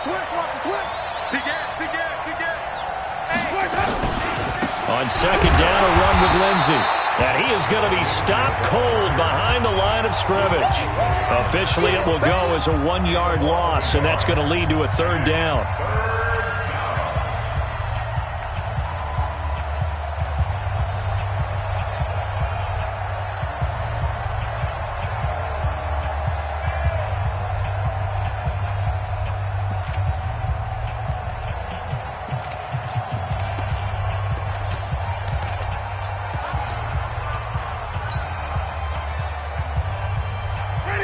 On second down, a run with Lindsey. And he is going to be stopped cold behind the line of scrimmage. Officially, it will go as a 1-yard loss, and that's going to lead to a third down.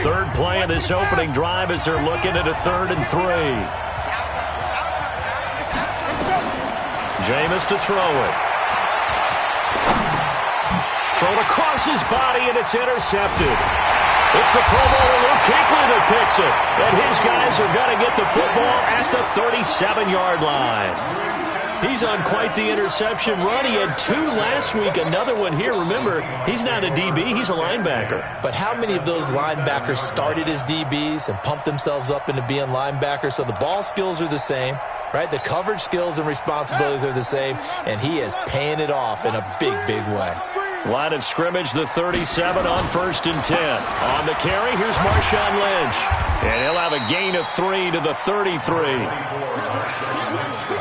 Third play of this opening drive as they're looking at a 3rd and 3. Jameis to throw it. Thrown across his body, and it's intercepted. It's the Pro Bowler Luke Kuechly that picks it. And his guys are going to get the football at the 37-yard line. He's on quite the interception run. He had 2 last week, another one here. Remember, he's not a DB, he's a linebacker. But how many of those linebackers started as DBs and pumped themselves up into being linebackers? So the ball skills are the same, right? The coverage skills and responsibilities are the same, and he is paying it off in a big, big way. Line of scrimmage, the 37 on 1st and 10. On the carry, here's Marshawn Lynch. And he'll have a gain of 3 to the 33.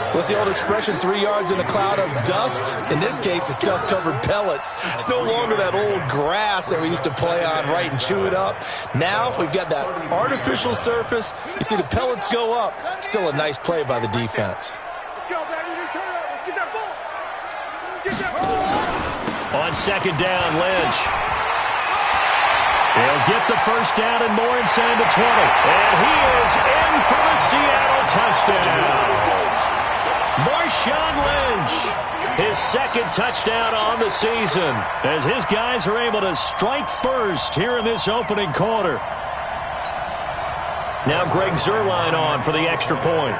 What's the old expression, 3 yards in a cloud of dust? In this case, it's dust-covered pellets. It's no longer that old grass that we used to play on, right, and chew it up. Now we've got that artificial surface. You see the pellets go up. Still a nice play by the defense. On second down, Lynch. He'll get the first down and more inside the 20. And he is in for the Seattle touchdown. Marshawn Lynch, his 2nd touchdown on the season, as his guys are able to strike first here in this opening quarter. Now Greg Zuerlein on for the extra point.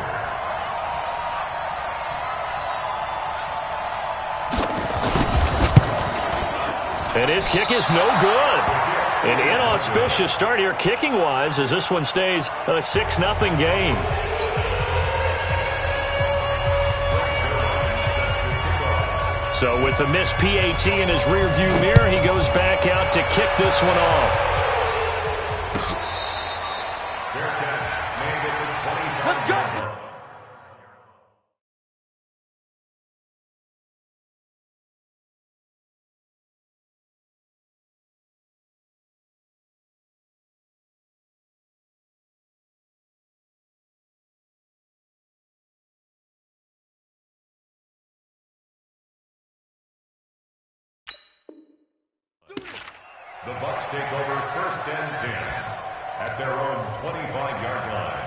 And his kick is no good. An inauspicious start here kicking-wise as this one stays a 6-0 game. So with the missed PAT in his rearview mirror, he goes back out to kick this one off. Let's go! The Bucs take over 1st and 10 at their own 25-yard line.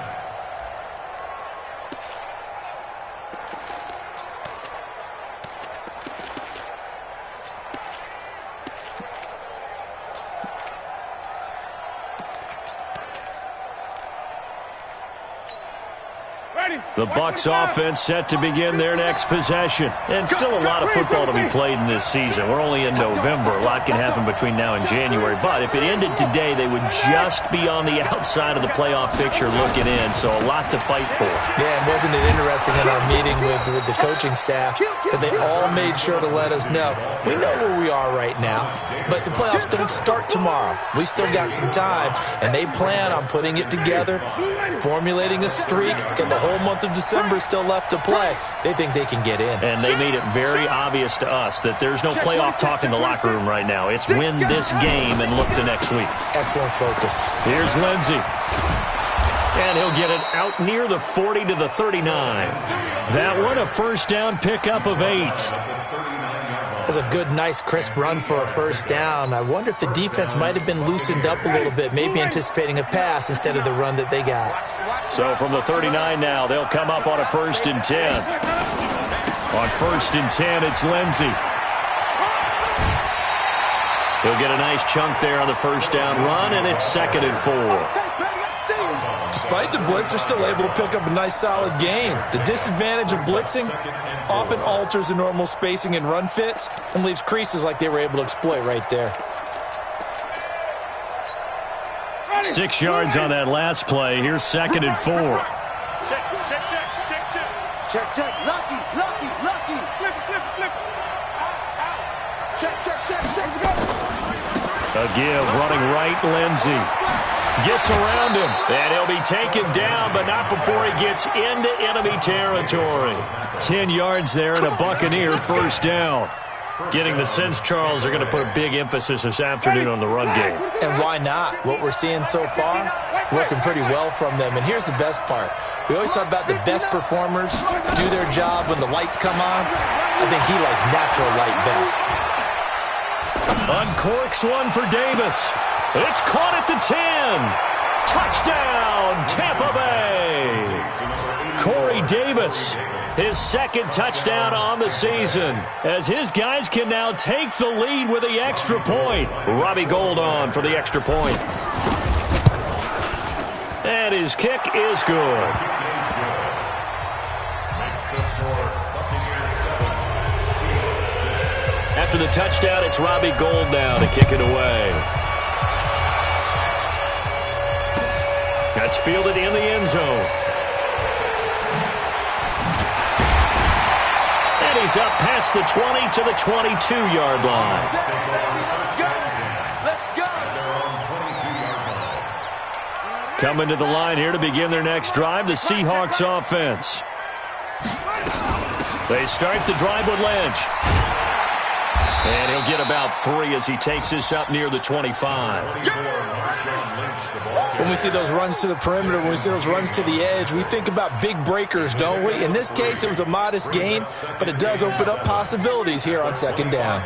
The Bucs offense set to begin their next possession. And still a lot of football to be played in this season. We're only in November. A lot can happen between now and January. But if it ended today, they would just be on the outside of the playoff picture looking in. So a lot to fight for. Yeah, and wasn't it interesting in our meeting with the coaching staff that they all made sure to let us know, we know where we are right now, but the playoffs don't start tomorrow. We still got some time, and they plan on putting it together, formulating a streak, got the whole month of December still left to play. They think they can get in. And they made it very obvious to us that there's no playoff talk in the locker room right now. It's win this game and look to next week. Excellent focus. Here's Lindsey. And he'll get it out near the 40 to the 39. That one a first down pickup of 8. That's a good, nice, crisp run for a first down. I wonder if the defense might have been loosened up a little bit, maybe anticipating a pass instead of the run that they got. So from the 39 now, they'll come up on a 1st and 10. On 1st and 10, it's Lindsey. He'll get a nice chunk there on the first down run, and it's 2nd and 4. Despite the blitz, they're still able to pick up a nice, solid gain. The disadvantage of blitzing often alters the normal spacing and run fits and leaves creases like they were able to exploit right there. 6 yards on that last play. Here's 2nd and 4. Check. Lucky. Flip. Check. A give, running right, Lindsey. Gets around him, and he'll be taken down, but not before he gets into enemy territory. 10 yards there and a Buccaneer first down. Getting the sense, Charles, are going to put a big emphasis this afternoon on the run game. And why not? What we're seeing so far, working pretty well from them. And here's the best part. We always talk about the best performers do their job when the lights come on. I think he likes natural light best. Uncorks one for Davis. It's caught at the 10. Touchdown, Tampa Bay. Corey Davis, his second touchdown on the season, as his guys can now take the lead with the extra point. Robbie Gould on for the extra point. And his kick is good. After the touchdown, it's Robbie Gould now to kick it away. That's fielded in the end zone. And he's up past the 20 to the 22-yard line. Let's go. Coming to the line here to begin their next drive, the Seahawks offense. They start the drive with Lynch. And he'll get about 3 as he takes this up near the 25. When we see those runs to the perimeter, when we see those runs to the edge, we think about big breakers, don't we? In this case, it was a modest gain, but it does open up possibilities here on second down.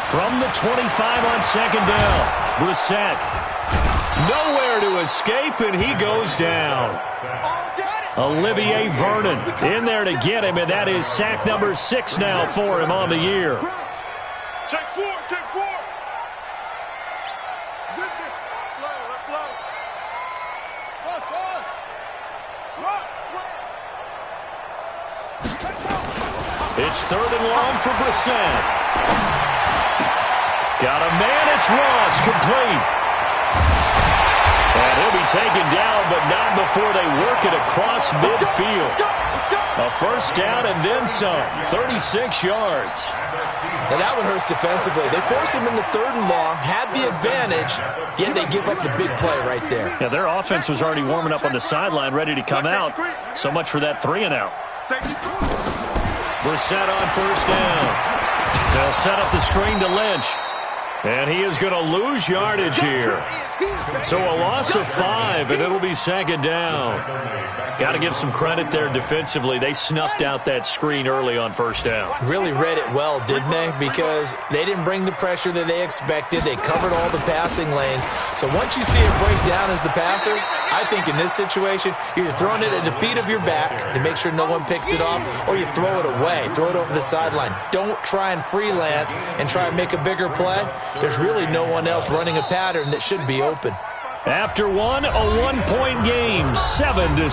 From the 25 on second down, Brissett. Nowhere to escape, and he goes down. Olivier Vernon in there to get him, and that is sack number 6 now for him on the year. Check 4. It's 3rd and long for Brissett. Got a man, it's Ross, complete. And he'll be taken down, but not before they work it across midfield. A first down and then some, 36 yards. And that one hurts defensively. They force him into 3rd and long, had the advantage, yet they give up the big play right there. Yeah, their offense was already warming up on the sideline, ready to come out. So much for that 3 and out. Brissett on first down. They'll set up the screen to Lynch. And he is going to lose yardage here. So a loss of 5, and it'll be second down. Got to give some credit there defensively. They snuffed out that screen early on first down. Really read it well, didn't they? Because they didn't bring the pressure that they expected. They covered all the passing lanes. So once you see it break down as the passer, I think in this situation, you're either throwing it at the feet of your back to make sure no one picks it off, or you throw it away, throw it over the sideline. Don't try and freelance and try and make a bigger play. There's really no one else running a pattern that should be open. After one, a 1-point game, 7-6.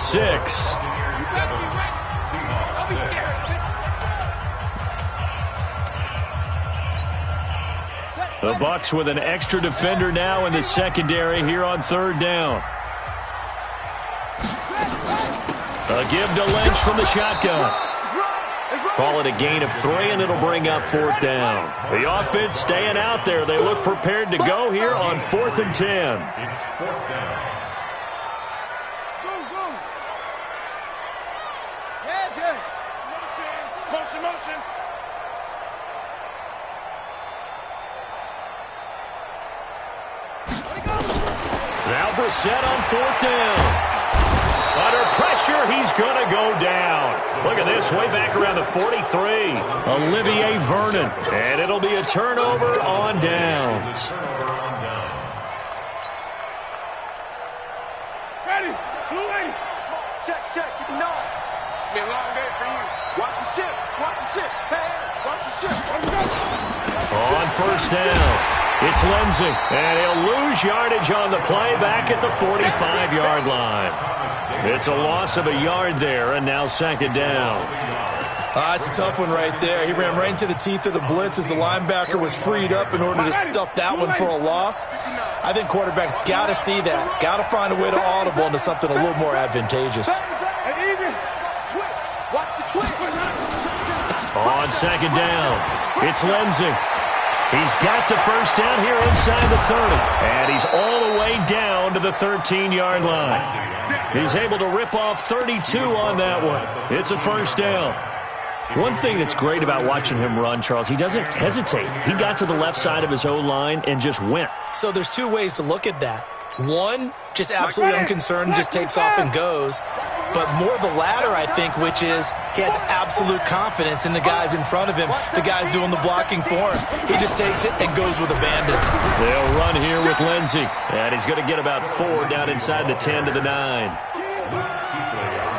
The Bucs with an extra defender now in the secondary here on 3rd down. A give to Lynch from the shotgun. Call it a gain of 3, and it'll bring up 4th down. The offense staying out there. They look prepared to go here on 4th and 10. It's 4th down. Motion. Now Brissett on 4th down. Under pressure, he's going to go down. Look at this, way back around the 43. Olivier Vernon. And it'll be a turnover on downs. Ready. Blue 80. Check. Get the nod. It's been a long day for you. Watch the ship. Hey, watch the ship. On first down, it's Lindsey. And he'll lose yardage on the play back at the 45-yard line. It's a loss of a yard there, and now second down. It's a tough one right there. He ran right into the teeth of the blitz as the linebacker was freed up in order to stuff that one for a loss. I think quarterbacks got to see that. Got to find a way to audible into something a little more advantageous. On second down, it's Lindsey. He's got the first down here inside the 30. And he's all the way down to the 13-yard line. He's able to rip off 32 on that one. It's a first down. One thing that's great about watching him run, Charles, he doesn't hesitate. He got to the left side of his O-line and just went. So there's two ways to look at that. One, just absolutely unconcerned, just takes off and goes. But more the latter, I think, which is he has absolute confidence in the guys in front of him, the guys doing the blocking for him. He just takes it and goes with abandon. They'll run here with Lindsey. And he's going to get about 4 down inside the 10 to the 9.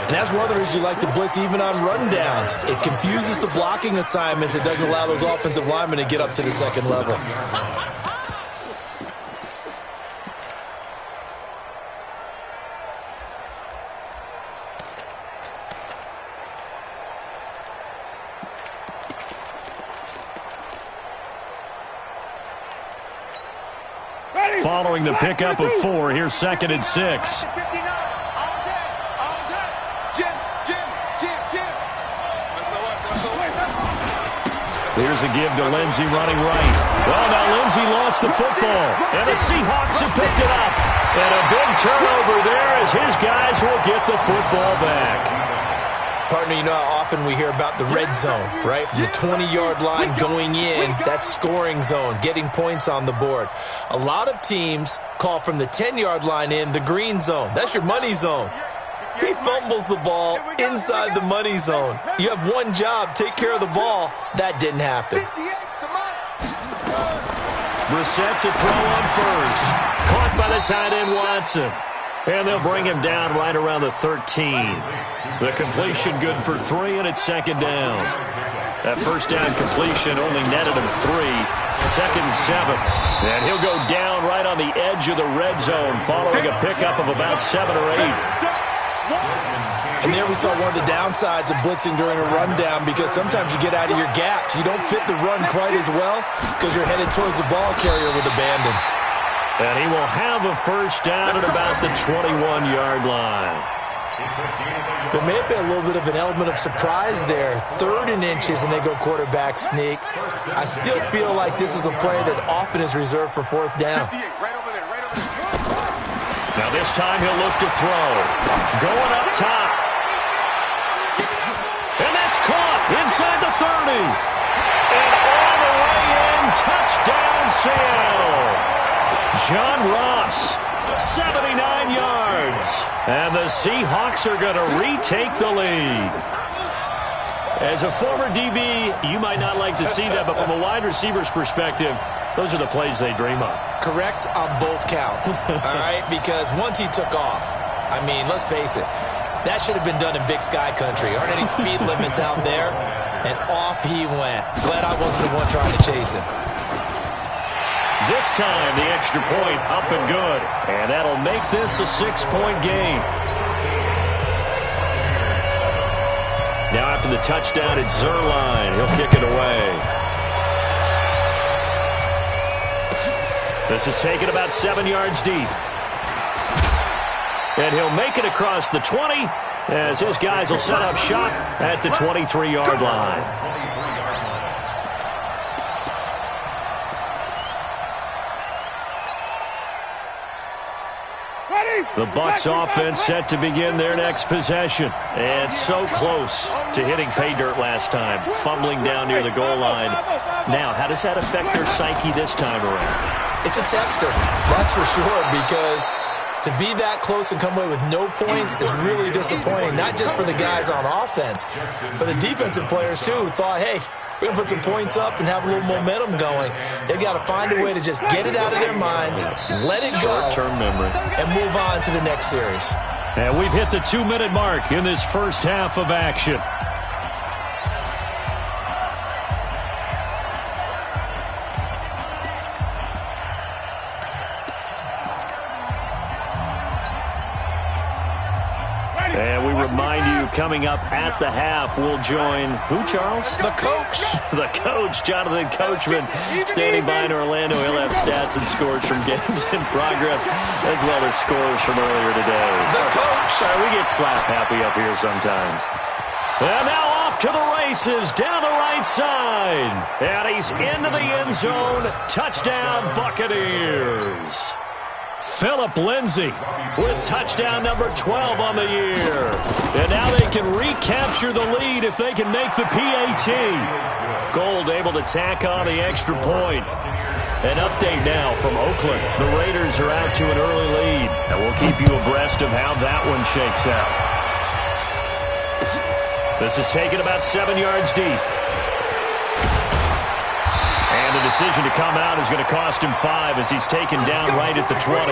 And that's one of the reasons you like to blitz even on rundowns. It confuses the blocking assignments. It doesn't allow those offensive linemen to get up to the second level. Following the pickup of 4, here's 2nd and 6. Here's a give to Lindsey running right. Well, now Lindsey lost the football, and the Seahawks have picked it up. And a big turnover there as his guys will get the football back. Partner, you know how often we hear about the red zone, right? From the 20-yard line going in, that's scoring zone, getting points on the board. A lot of teams call from the 10-yard line in the green zone. That's your money zone. He fumbles the ball inside the money zone. You have one job, take care of the ball. That didn't happen. Brissett to throw on first. Caught by the tight end Watson. And they'll bring him down right around the 13. The completion good for 3, and it's 2nd down. That first down completion only netted him 3. 2nd and 7. And he'll go down right on the edge of the red zone following a pickup of about 7 or 8. And there we saw one of the downsides of blitzing during a rundown, because sometimes you get out of your gaps. You don't fit the run quite as well because you're headed towards the ball carrier with abandon. And he will have a first down at about the 21-yard line. There may have been a little bit of an element of surprise there. 3rd and inches, and they go quarterback sneak. I still feel like this is a play that often is reserved for 4th down. Now this time he'll look to throw. Going up top. And that's caught inside the 30. And all the way in, touchdown Seattle. John Ross, 79 yards. And the Seahawks are going to retake the lead. As a former DB, you might not like to see that, but from a wide receiver's perspective, those are the plays they dream of. Correct on both counts, all right? Because once he took off, I mean, let's face it, that should have been done in Big Sky country. Aren't any speed limits out there? And off he went. Glad I wasn't the one trying to chase him. This time, the extra point up and good. And that'll make this a 6-point game. Now after the touchdown, it's Zerline. He'll kick it away. This is taken about 7 yards deep. And he'll make it across the 20 as his guys will set up shop at the 23-yard line. The Bucs offense set to begin their next possession. And so close to hitting pay dirt last time, fumbling down near the goal line. Now, how does that affect their psyche this time around? It's a tester, that's for sure, because to be that close and come away with no points is really disappointing, not just for the guys on offense, but the defensive players, too, who thought, hey, we're going to put some points up and have a little momentum going. They've got to find a way to just get it out of their minds, let it go, short-term memory, and move on to the next series. And we've hit the 2-minute mark in this first half of action. And we remind you, coming up at the half, we'll join who, Charles? The coach. The coach, Jonathan Coachman, standing by in Orlando. He'll have stats and scores from games in progress, as well as scores from earlier today. The coach. Sorry, we get slap happy up here sometimes. And now off to the races, down the right side. And he's into the end zone. Touchdown, Buccaneers. Philip Lindsay with touchdown number 12 on the year. And now they can recapture the lead if they can make the PAT. Gold able to tack on the extra point. An update now from Oakland. The Raiders are out to an early lead. And we'll keep you abreast of how that one shakes out. This is taken about 7 yards deep. And the decision to come out is going to cost him 5 as he's taken down right at the 20.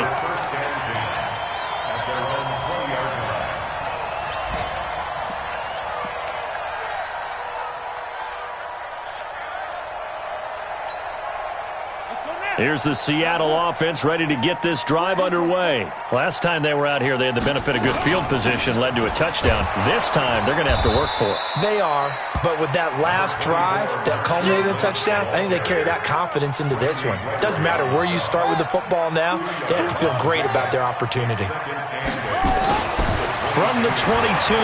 Here's the Seattle offense ready to get this drive underway. Last time they were out here, they had the benefit of good field position, led to a touchdown. This time, they're going to have to work for it. They are, but with that last drive that culminated in a touchdown, I think they carry that confidence into this one. It doesn't matter where you start with the football now. They have to feel great about their opportunity. From the 22,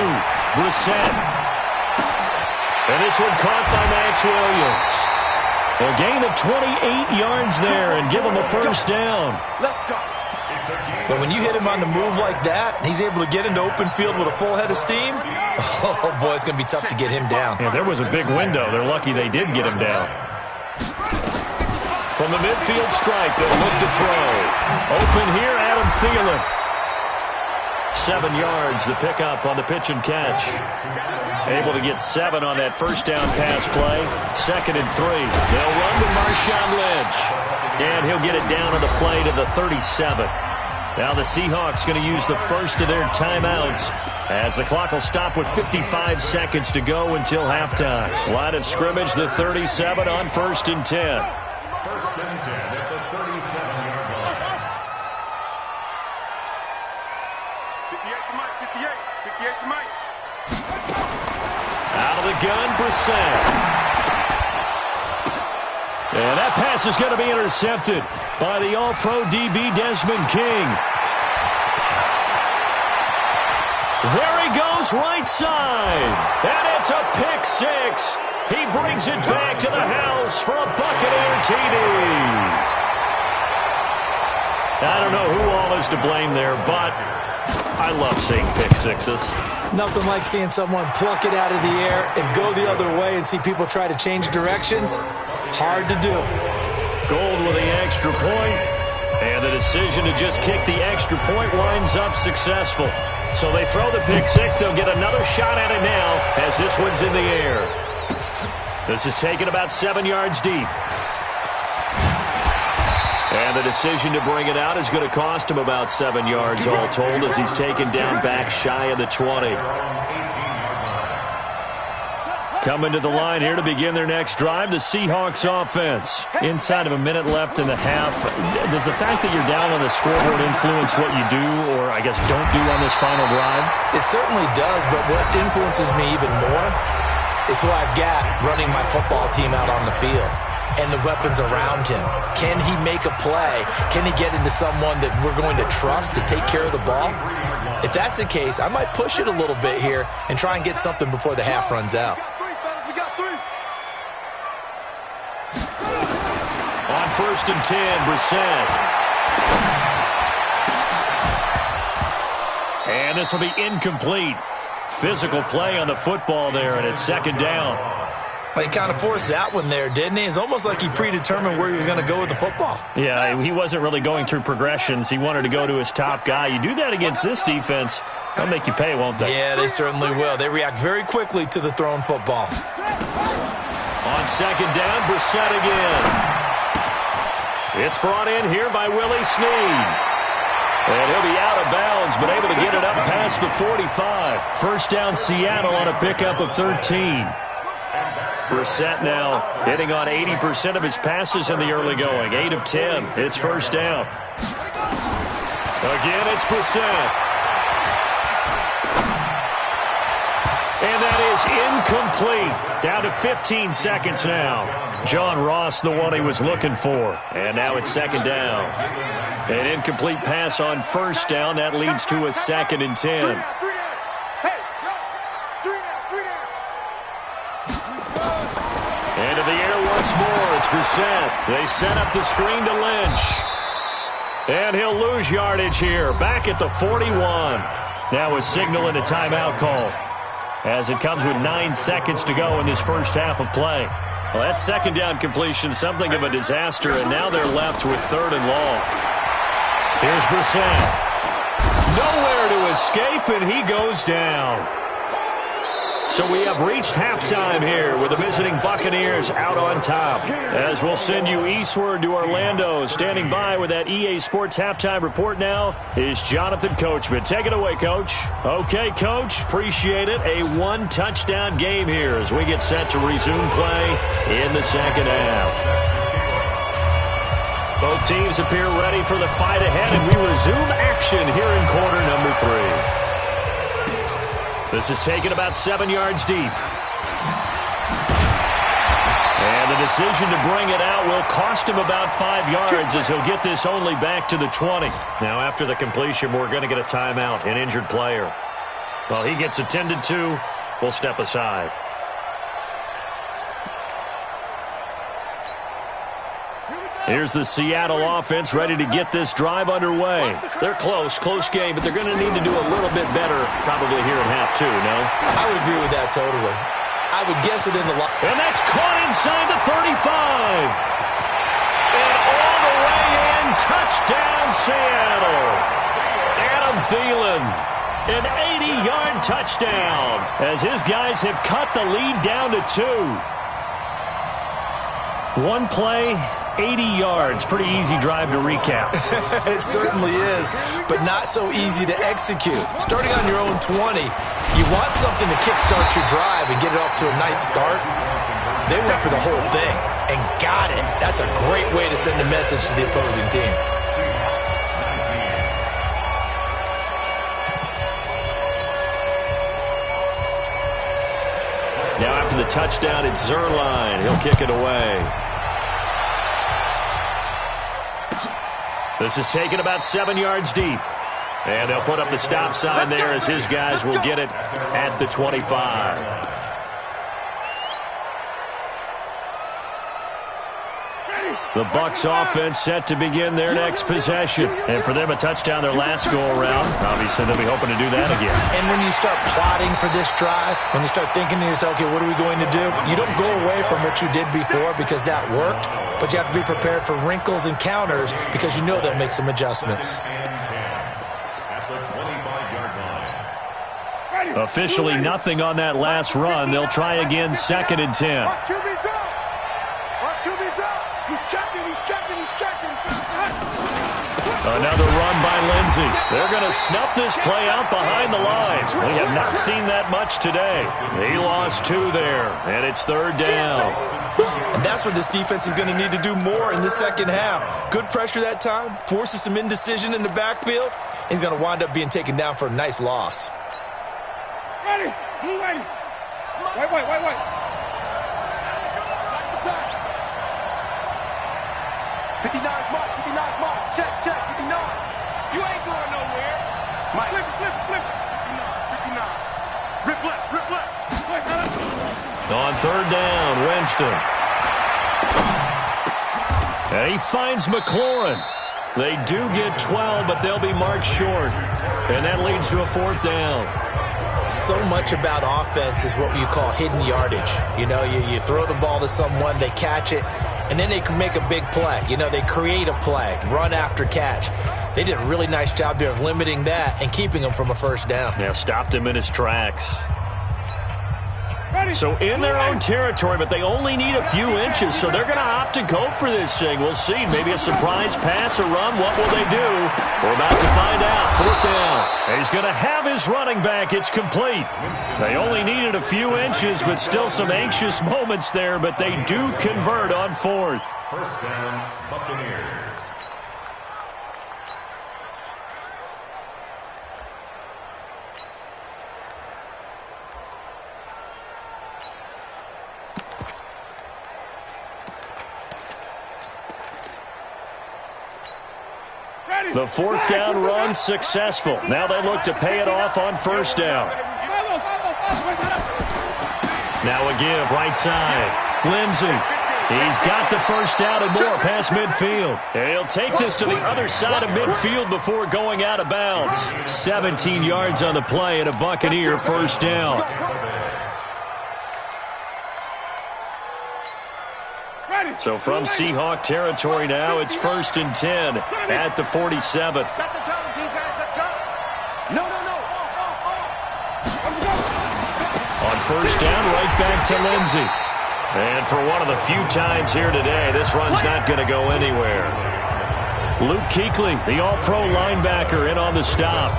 Brissett. And this one caught by Max Williams. A gain of 28 yards there and give him a first down. But when you hit him on the move like that, and he's able to get into open field with a full head of steam, oh, boy, it's going to be tough to get him down. Yeah, there was a big window. They're lucky they did get him down. From the midfield stripe, they'll look to throw. Open here, Adam Thielen. 7 yards, the pickup on the pitch and catch. Able to get 7 on that first down pass play. 2nd and 3. They'll run to Marshawn Lynch. And he'll get it down on the play to the 37. Now the Seahawks going to use the first of their timeouts as the clock will stop with 55 seconds to go until halftime. Line of scrimmage, the 37 on 1st and 10. 1st and 10 at the 37-yard line. 58 to Mike, 58 to Mike. Out of the gun, Brissett. And that pass is going to be intercepted by the All-Pro DB Desmond King. There he goes, right side. And it's a pick 6. He brings it back to the house for a Buccaneer TD. I don't know who all is to blame there, but I love seeing pick 6s. Nothing like seeing someone pluck it out of the air and go the other way and see people try to change directions. Hard to do. Gold with the extra point, and the decision to just kick the extra point winds up successful. So they throw the pick 6. They'll get another shot at it now as this one's in the air. This is taken about 7 yards deep. And the decision to bring it out is going to cost him about 7 yards all told as he's taken down back shy of the 20. Coming to the line here to begin their next drive, the Seahawks offense. Inside of a minute left in the half, does the fact that you're down on the scoreboard influence what you do or, I guess, don't do on this final drive? It certainly does, but what influences me even more is who I've got running my football team out on the field and the weapons around him. Can he make a play? Can he get into someone that we're going to trust to take care of the ball? If that's the case, I might push it a little bit here and try and get something before the half runs out. On 1st and 10, Brissett. And this will be incomplete. Physical play on the football there, and it's 2nd down. He kind of forced that one there, didn't he? It's almost like he predetermined where he was going to go with the football. Yeah, he wasn't really going through progressions. He wanted to go to his top guy. You do that against this defense, they'll make you pay, won't they? Yeah, they certainly will. They react very quickly to the thrown football. On 2nd down, Brissett again. It's brought in here by Willie Snead. And he'll be out of bounds, but able to get it up past the 45. 1st down, Seattle on a pickup of 13. Brissett now hitting on 80% of his passes in the early going. 8 of 10. It's 1st down. Again, it's Brissett. And that is incomplete. Down to 15 seconds now. John Ross, the one he was looking for. And now it's second down. An incomplete pass on first down. That leads to a 2nd and 10. Into the air once more. It's Brissett. They set up the screen to Lynch. And he'll lose yardage here. Back at the 41. Now a signal and a timeout call, as it comes with 9 seconds to go in this first half of play. Well, that second down completion, something of a disaster, and now they're left with 3rd and long. Here's Brissett. Nowhere to escape, and he goes down. So we have reached halftime here with the visiting Buccaneers out on top. As we'll send you eastward to Orlando. Standing by with that EA Sports halftime report now is Jonathan Coachman. Take it away, Coach. Okay, Coach. Appreciate it. A 1-touchdown game here as we get set to resume play in the second half. Both teams appear ready for the fight ahead, and we resume action here in quarter number 3. This is taken about 7 yards deep. And the decision to bring it out will cost him about 5 yards as he'll get this only back to the 20. Now, after the completion, we're going to get a timeout, an injured player. While he gets attended to, we'll step aside. Here's the Seattle offense ready to get this drive underway. They're close game, but they're going to need to do a little bit better probably here in half 2, no? I would agree with that totally. I would guess it in the line. And that's caught inside the 35. And all the way in, touchdown Seattle. Adam Thielen, an 80-yard touchdown as his guys have cut the lead down to 2. One play, 80 yards. Pretty easy drive to recap. It certainly is, but not so easy to execute. Starting on your own 20, you want something to kickstart your drive and get it off to a nice start. They went for the whole thing and got it. That's a great way to send a message to the opposing team. Now after the touchdown, it's Zerline. He'll kick it away. This is taken about 7 yards deep. And they'll put up the stop sign there as his guys will get it at the 25. The Bucs offense set to begin their next possession. And for them, a touchdown their last go-around. Obviously, they'll be hoping to do that again. And when you start plotting for this drive, when you start thinking to yourself, okay, what are we going to do? You don't go away from what you did before because that worked, but you have to be prepared for wrinkles and counters because you know they'll make some adjustments. Officially nothing on that last run. They'll try again, 2nd and 10. Another run by Lindsey. They're going to snuff this play out behind the line. We have not seen that much today. He lost 2 there, and it's 3rd down. And that's what this defense is going to need to do more in the second half. Good pressure that time, forces some indecision in the backfield. He's going to wind up being taken down for a nice loss. Ready. Blue ready. Wait. 59 mark. Check, 59. You ain't going nowhere. Mike. Flip. 59. Rip left. On 3rd down, Winston. And he finds McLaurin. They do get 12, but they'll be marked short. And that leads to a 4th down. So much about offense is what you call hidden yardage. You know, you throw the ball to someone, they catch it, and then they can make a big play. You know, they create a play, run after catch. They did a really nice job there of limiting that and keeping him from a 1st down. Yeah, stopped him in his tracks. So in their own territory, but they only need a few inches, so they're going to opt to go for this thing. We'll see. Maybe a surprise pass or run. What will they do? We're about to find out. 4th down. He's going to have his running back. It's complete. They only needed a few inches, but still some anxious moments there, but they do convert on 4th. 1st down, Buccaneers. The fourth down run successful. Now they look to pay it off on first down. Now a give right side. Lindsey. He's got the first down and more past midfield. And he'll take this to the other side of midfield before going out of bounds. 17 yards on the play and a Buccaneer first down. So from Seahawk territory now, it's 1st and 10 at the 47. Set the tone, defense. Let's go. No. On first down, right back to Lindsey. And for one of the few times here today, this run's not going to go anywhere. Luke Kuechly, the all-pro linebacker, in on the stop.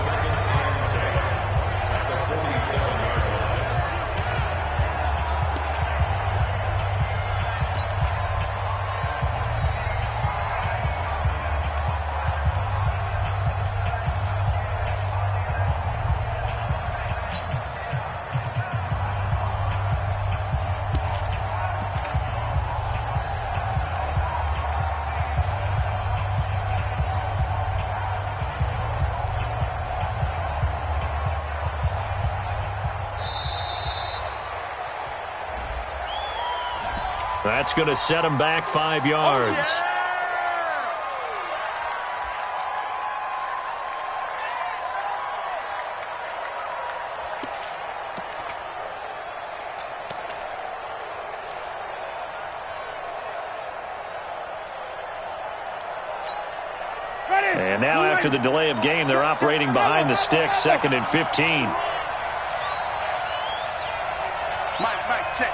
That's going to set him back 5 yards. And now after the delay of game, they're operating behind the sticks, 2nd and 15. Mike, check.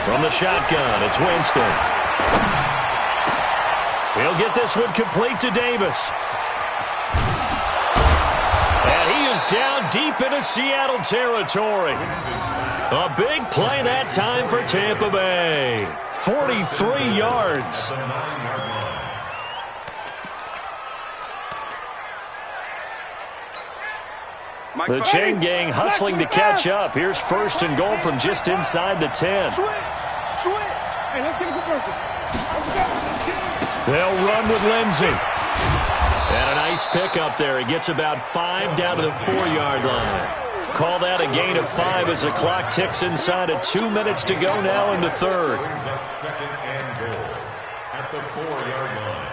From the shotgun, it's Winston. He'll get this one complete to Davis. And he is down deep into Seattle territory. A big play that time for Tampa Bay. 43 yards. The chain gang hustling to catch up. Here's 1st and goal from just inside the 10. Switch. Hey, let's get a conversion. They'll run with Lindsey. And a nice pickup there. He gets about 5 down to the 4-yard line. Call that a gain of 5 as the clock ticks inside of 2 minutes to go now in the 3rd. 2nd and goal at the 4-yard line.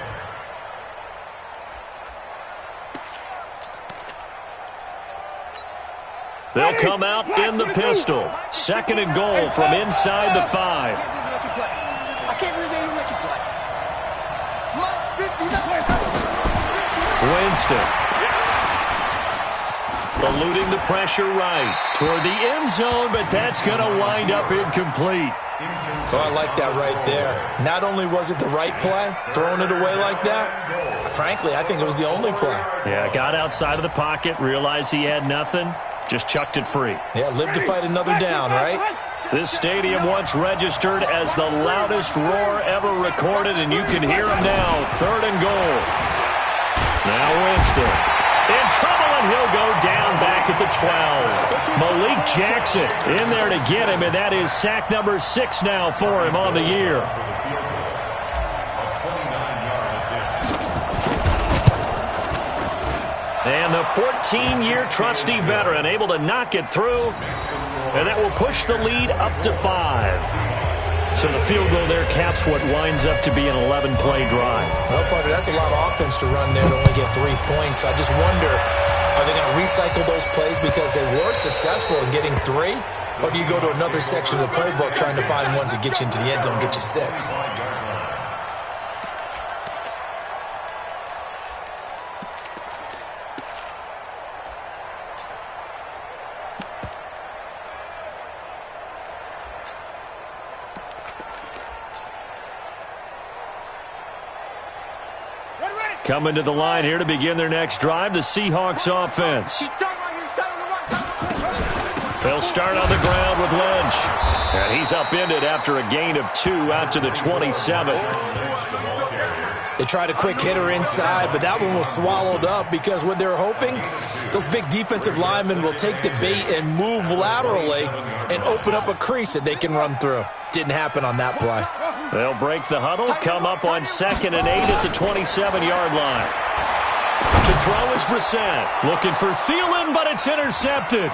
They'll come out in the pistol. 2nd and goal from inside the 5. I can't believe they even let you play. Winston. Eluding the pressure right toward the end zone, but that's going to wind up incomplete. Oh, I like that right there. Not only was it the right play, throwing it away like that, frankly, I think it was the only play. Yeah, got outside of the pocket, realized he had nothing, just chucked it free. Yeah, live to fight another down, right? This stadium once registered as the loudest roar ever recorded, and you can hear him now. 3rd and goal. Now Winston. In trouble, and he'll go down back at the 12. Malik Jackson in there to get him, and that is sack number 6 now for him on the year. And the 14-year trusty veteran able to knock it through, and that will push the lead up to 5. So the field goal there caps what winds up to be an 11-play drive. Well, Parker, that's a lot of offense to run there to only get 3 points. I just wonder, are they going to recycle those plays because they were successful in getting 3? Or do you go to another section of the playbook trying to find ones that get you into the end zone and get you 6? Coming to the line here to begin their next drive, the Seahawks offense. They'll start on the ground with Lynch. And he's upended after a gain of 2 out to the 27. They tried a quick hitter inside, but that one was swallowed up because what they're hoping, those big defensive linemen will take the bait and move laterally and open up a crease that they can run through. Didn't happen on that play. They'll break the huddle, come up on 2nd and 8 at the 27-yard line. To throw is Brissett. Looking for Thielen, but it's intercepted.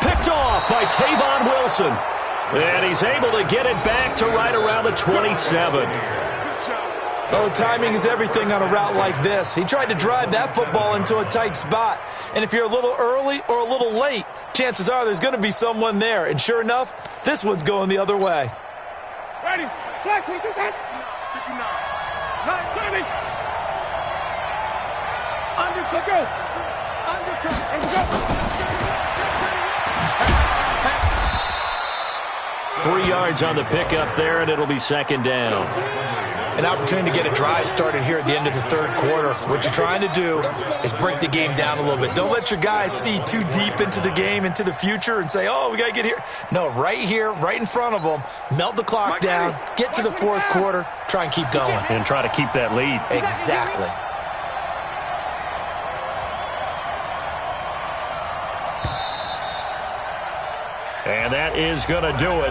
Picked off by Tavon Wilson. And he's able to get it back to right around the 27. Oh, timing is everything on a route like this. He tried to drive that football into a tight spot. And if you're a little early or a little late, chances are there's going to be someone there. And sure enough, this one's going the other way. Ready? 59. 930. Undercook. Undercook. And we go. 3 yards on the pickup there, and it'll be 2nd down. An opportunity to get a drive started here at the end of the 3rd quarter. What you're trying to do is break the game down a little bit. Don't let your guys see too deep into the game, into the future, and say, oh, we got to get here. No, right here, right in front of them, melt the clock down, get to the 4th quarter, try and keep going. And try to keep that lead. Exactly. And that is going to do it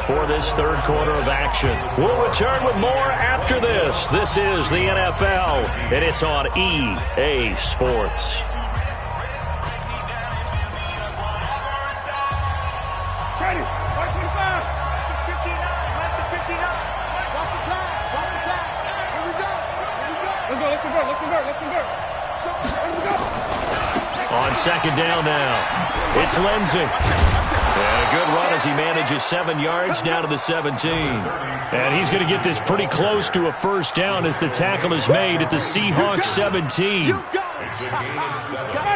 for this 3rd quarter of action. We'll return with more after this. This is the NFL, and it's on EA Sports. Ready? 525. 59. Left to 59. Watch the pass. Watch the pass. Here we go. Here we go. Let's go. Let's convert. Let's convert. Let's convert. Here we go. On 2nd down now, it's Lindsey. And a good run as he manages 7 yards down to the 17. And he's going to get this pretty close to a 1st down as the tackle is made at the Seahawks 17.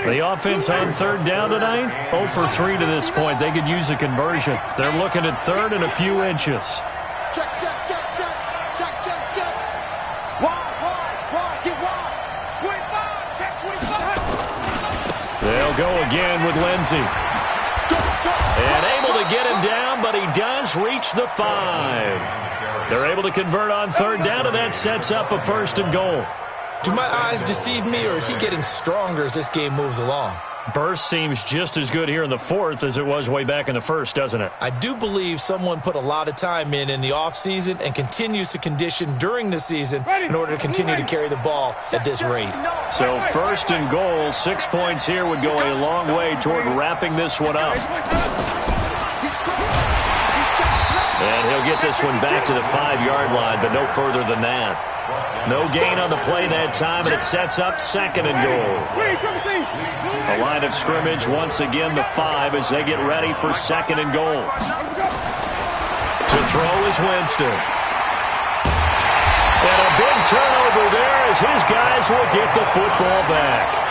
The offense on 3rd down tonight, 0 for 3 to this point. They could use a conversion. They're looking at 3rd and a few inches. Check, check, check, check. Check, check, check. Wide. Get wide. 25. Check, 25. They'll go again with Lindsey. And able to get him down, but he does reach the 5. They're able to convert on 3rd down, and that sets up a 1st and goal. Do my eyes deceive me, or is he getting stronger as this game moves along? Burst seems just as good here in the 4th as it was way back in the 1st, doesn't it? I do believe someone put a lot of time in the offseason and continues to condition during the season in order to continue to carry the ball at this rate. So 1st and goal, 6 points here would go a long way toward wrapping this one up. And he'll get this one back to the 5-yard line, but no further than that. No gain on the play that time, and it sets up 2nd and goal. A line of scrimmage, once again the 5 as they get ready for 2nd and goal. To throw is Winston. And a big turnover there as his guys will get the football back.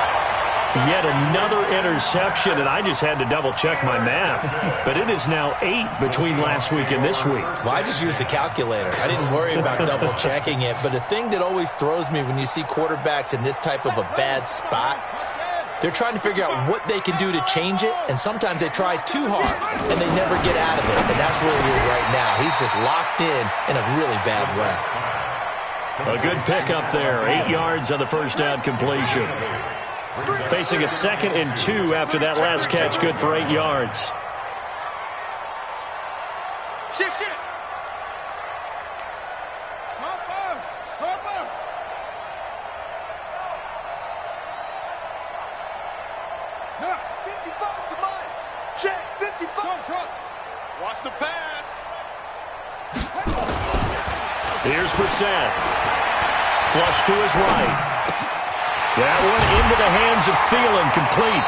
Yet another interception, and I just had to double-check my math. But it is now 8 between last week and this week. Well, I just used a calculator. I didn't worry about double-checking it. But the thing that always throws me when you see quarterbacks in this type of a bad spot, they're trying to figure out what they can do to change it, and sometimes they try too hard, and they never get out of it. And that's where he is right now. He's just locked in a really bad way. A good pickup there, 8 yards on the 1st down completion. Facing a 2nd and 2 after that last catch, good for 8 yards. Shift. No, 55, come on. Check, 55. Watch the pass. Here's Brissett. Flush to his right. That one into the hands of Thielen, complete.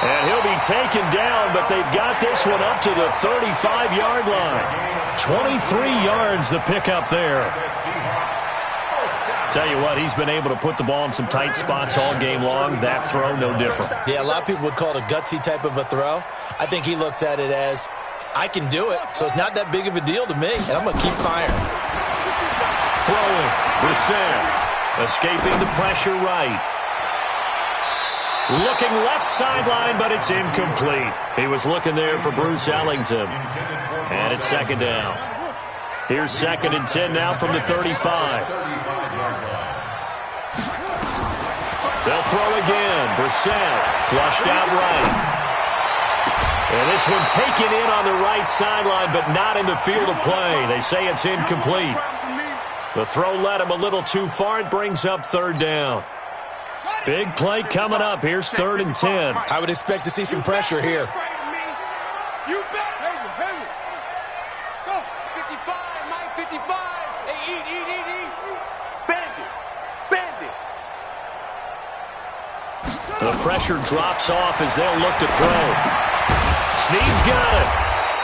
And he'll be taken down, but they've got this one up to the 35-yard line. 23 yards the pickup there. Tell you what, he's been able to put the ball in some tight spots all game long. That throw, no different. Yeah, a lot of people would call it a gutsy type of a throw. I think he looks at it as, I can do it, so it's not that big of a deal to me, and I'm going to keep firing. Throwing, Brissett, escaping the pressure right. Looking left sideline, but it's incomplete. He was looking there for Bruce Ellington. And it's 2nd down. Here's 2nd and 10 now from the 35. They'll throw again. Brissett flushed out right. And this one taken in on the right sideline, but not in the field of play. They say it's incomplete. The throw led him a little too far. It brings up third down. Big play coming up. Here's 3rd and 10. I would expect to see some pressure here. You bet. Go. 55, Mike, 55. Hey, eat. Bend it. The pressure drops off as they'll look to throw. Snead's got it.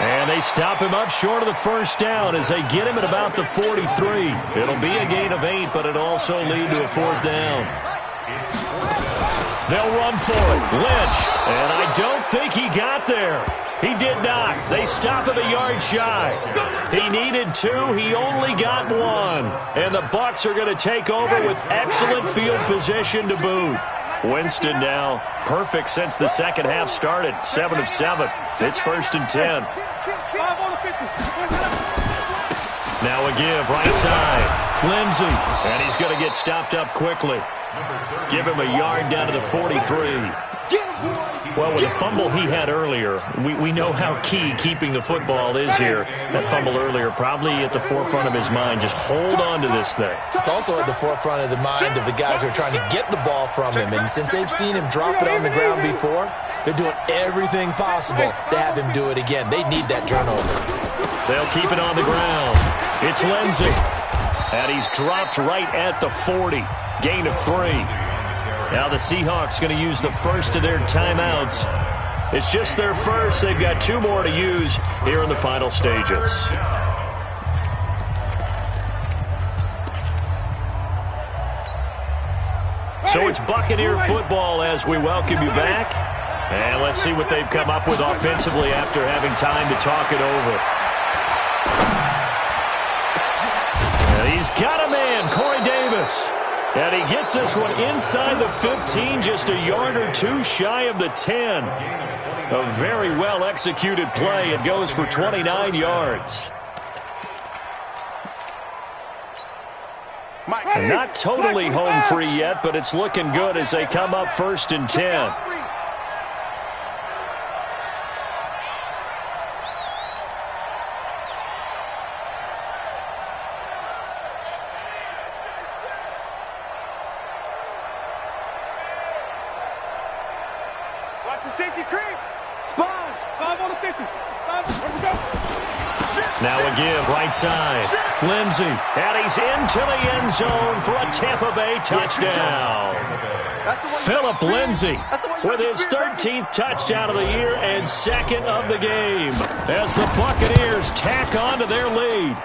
And they stop him up short of the first down as they get him at about the 43. It'll be a gain of 8, but it'll also lead to a 4th down. They'll run for it. Lynch. And I don't think he got there. He did not. They stop him a yard shy. He needed 2. He only got 1. And the Bucs are going to take over with excellent field position to boot. Winston now perfect since the second half started. 7 of 7. It's 1st and 10. Now a give right side. Lindsey. And he's going to get stopped up quickly. Give him a yard down to the 43. Well, with the fumble he had earlier, we know how key keeping the football is here. That fumble earlier probably at the forefront of his mind. Just hold on to this thing. It's also at the forefront of the mind of the guys who are trying to get the ball from him. And since they've seen him drop it on the ground before, they're doing everything possible to have him do it again. They need that turnover. They'll keep it on the ground. It's Lindsey. And he's dropped right at the 40. Gain of 3. Now the Seahawks going to use the first of their timeouts. It's just their first. They've got 2 more to use here in the final stages. So it's Buccaneer football as we welcome you back. And let's see what they've come up with offensively after having time to talk it over. And he's got a man, Corey Davis. And he gets this one inside the 15, just a yard or 2 shy of the 10. A very well-executed play. It goes for 29 yards. And not totally home free yet, but it's looking good as they come up 1st and 10. Watch the safety creep. Sponge. 5 on the 50. 5. Here we go. Now a give right side. Lindsey. And he's into the end zone for a Tampa Bay touchdown. Philip Lindsey with his 13th touchdown of the year and 2nd of the game as the Buccaneers tack on to their lead.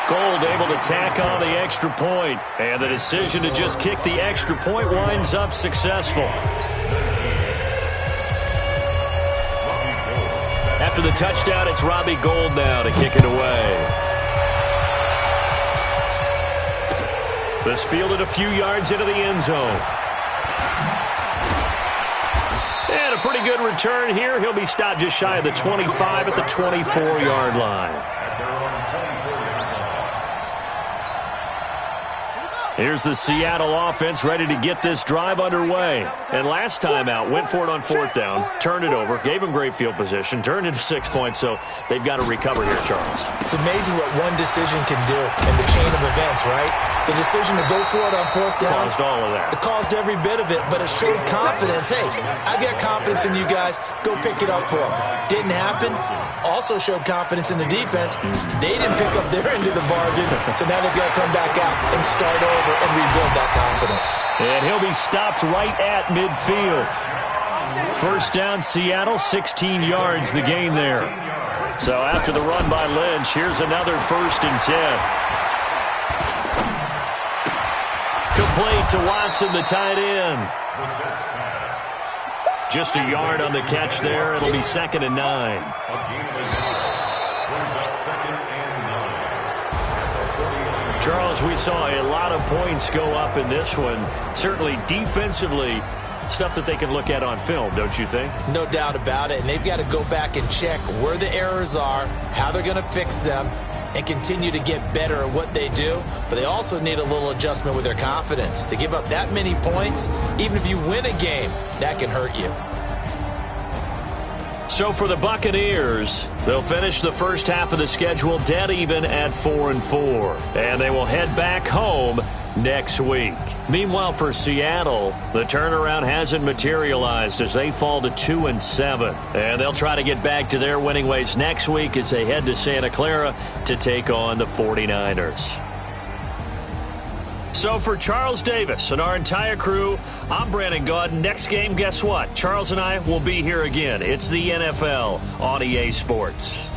Gold able to tack on the extra point, and the decision to just kick the extra point winds up successful. After the touchdown, it's Robbie Gould now to kick it away. This fielded a few yards into the end zone. And a pretty good return here. He'll be stopped just shy of the 25 at the 24-yard line. Here's the Seattle offense ready to get this drive underway. And last time out, went for it on 4th down, turned it over, gave them great field position, turned it to 6 points, so they've got to recover here, Charles. It's amazing what one decision can do in the chain of events, right? The decision to go for it on 4th down. Caused all of that. It caused every bit of it, but it showed confidence. Hey, I've got confidence in you guys. Go pick it up for them. Didn't happen. Also showed confidence in the defense. They didn't pick up their end of the bargain, so now they've got to come back out and start over and rebuild that confidence. And he'll be stopped right at midfield. 1st down, Seattle, 16 yards the gain there. So after the run by Lynch, here's another 1st and 10. Complete to Watson, the tight end. Just a yard on the catch there. It'll be 2nd and 9. Charles, we saw a lot of points go up in this one. Certainly defensively, stuff that they can look at on film, don't you think? No doubt about it. And they've got to go back and check where the errors are, how they're going to fix them, and continue to get better at what they do. But they also need a little adjustment with their confidence. To give up that many points, even if you win a game, that can hurt you. So for the Buccaneers, they'll finish the first half of the schedule dead even at 4-4. And they will head back home next week. Meanwhile, for Seattle, the turnaround hasn't materialized as they fall to 2-7. And they'll try to get back to their winning ways next week as they head to Santa Clara to take on the 49ers. So for Charles Davis and our entire crew, I'm Brandon Gaudin. Next game, guess what? Charles and I will be here again. It's the NFL on EA Sports.